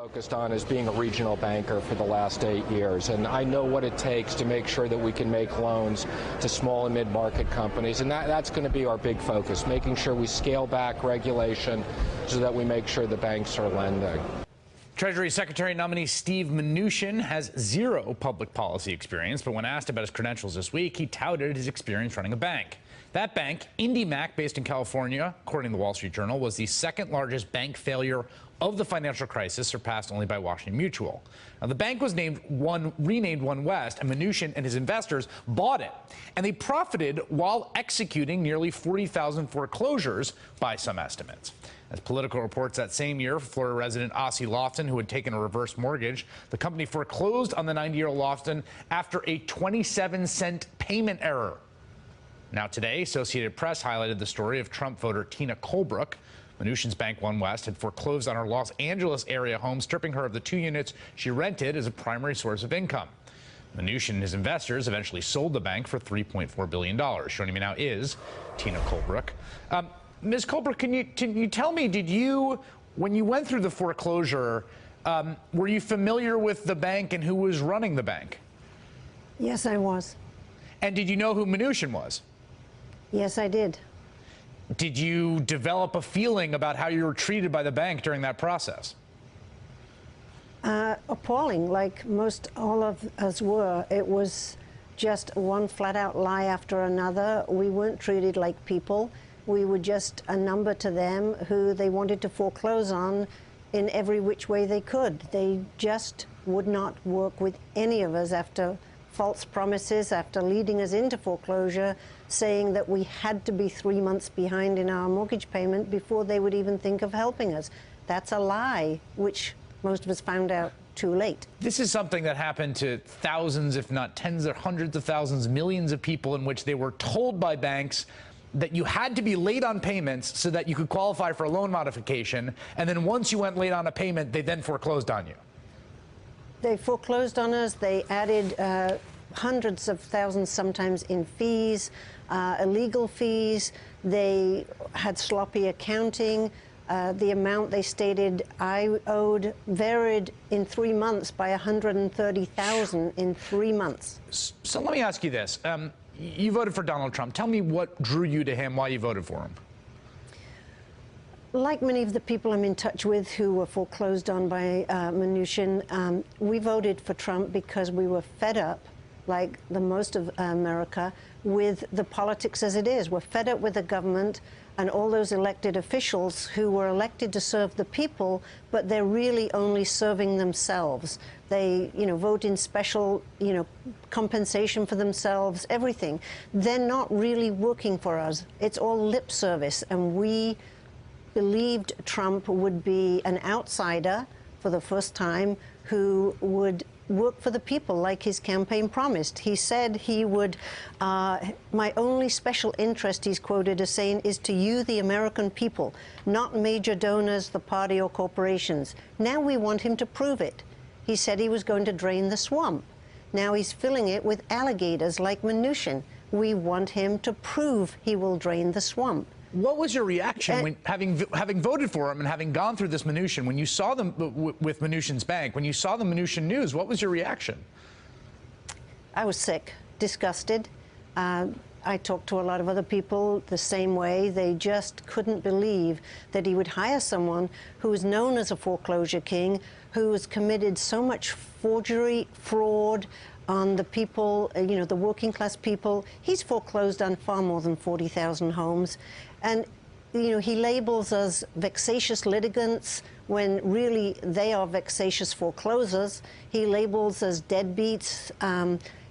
focused on is being a regional banker for the last 8 years, and I know what it takes to make sure that we can make loans to small and mid-market companies, and that's going to be our big focus, making sure we scale back regulation so that we make sure the banks are lending. Treasury Secretary nominee Steve Mnuchin has zero public policy experience, but when asked about his credentials this week, he touted his experience running a bank. That bank, IndyMac, based in California, according to the Wall Street Journal, was the second largest bank failure of the financial crisis, surpassed only by Washington Mutual. Now, the bank was renamed One West, and Mnuchin and his investors bought it. And they profited while executing nearly 40,000 foreclosures by some estimates. As Politico reports, that same year, Florida resident Ossie Lofton, who had taken a reverse mortgage, the company foreclosed on the 90-year-old Lofton after a 27-cent payment error. Now today, Associated Press highlighted the story of Trump voter Tina Colebrook. Mnuchin's bank, One West, had foreclosed on her Los Angeles area home, stripping her of the 2 units she rented as a primary source of income. Mnuchin and his investors eventually sold the bank for $3.4 billion. Joining me now is Tina Colebrook. Ms. Colebrook, can you tell me, when you went through the foreclosure, were you familiar with the bank and who was running the bank? Yes, I was. And did you know who Mnuchin was? Yes, I did. Did you develop a feeling about how you were treated by the bank during that process? Appalling, like most all of us were. It was just one flat-out lie after another. We weren't treated like people. We were just a number to them who they wanted to foreclose on in every which way they could. They just would not work with any of us after false promises, after leading us into foreclosure, saying that we had to be 3 months behind in our mortgage payment before they would even think of helping us. That's a lie, which most of us found out too late. This is something that happened to thousands, if not tens or hundreds of thousands, millions of people, in which they were told by banks that you had to be late on payments so that you could qualify for a loan modification, and then once you went late on a payment, they then foreclosed on you. They foreclosed on us. They added hundreds of thousands, sometimes in fees, illegal fees. They had sloppy accounting. The amount they stated I owed varied in 3 months by $130,000 in 3 months. So let me ask you this. You voted for Donald Trump. Tell me what drew you to him, why you voted for him. Like many of the people I'm in touch with who were foreclosed on by Mnuchin, we voted for Trump because we were fed up, like the most of America, with the politics as it is. We're fed up with the government and all those elected officials who were elected to serve the people, but they're really only serving themselves. They, vote in special, compensation for themselves, everything. They're not really working for us. It's all lip service, and we believed Trump would be an outsider for the first time who would work for the people like his campaign promised. He said he would, my only special interest, he's quoted as saying, is to you, the American people, not major donors, the party or corporations. Now we want him to prove it. He said he was going to drain the swamp. Now he's filling it with alligators like Mnuchin. We want him to prove he will drain the swamp. What was your reaction when, having voted for him and having gone through this Mnuchin, when you saw them with Mnuchin's bank, when you saw the Mnuchin news, what was your reaction? I was sick, disgusted. I talked to a lot of other people the same way. They just couldn't believe that he would hire someone who was known as a foreclosure king, who has committed so much forgery, fraud on the people, the working class people. He's foreclosed on far more than 40,000 homes. And, he labels us vexatious litigants when really they are vexatious foreclosers. He labels us deadbeats.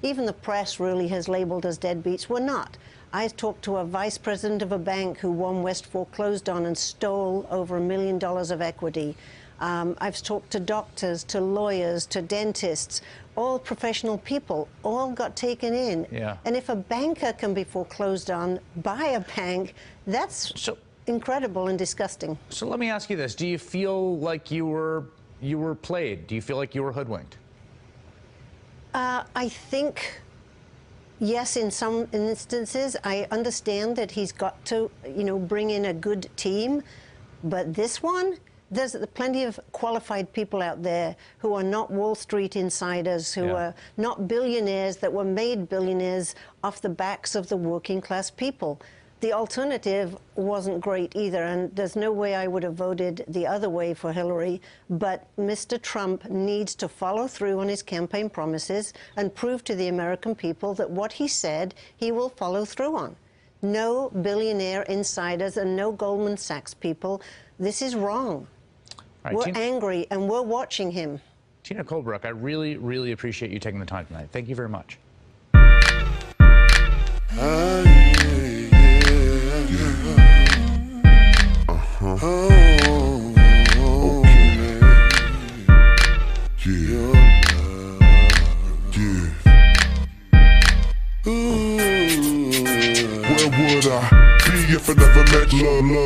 Even the press really has labeled us deadbeats. We're not. I talked to a vice president of a bank who One West foreclosed on and stole over $1 million of equity. I've talked to doctors, to lawyers, to dentists, all professional people, all got taken in. Yeah. And if a banker can be foreclosed on by a bank, that's incredible and disgusting. So let me ask you this. Do you feel like you were played? Do you feel like you were hoodwinked? I think, yes, in some instances. I understand that he's got to, bring in a good team. But this one, There's plenty of qualified people out there who are not Wall Street insiders, who are not billionaires that were made billionaires off the backs of the working class people. The alternative wasn't great either, and there's no way I would have voted the other way for Hillary. But Mr. Trump needs to follow through on his campaign promises and prove to the American people that what he said he will follow through on. No billionaire insiders and no Goldman Sachs people. This is wrong. Right, we're angry, and we're watching him. Tina Colebrook, I really, really appreciate you taking the time tonight. Thank you very much. Oh.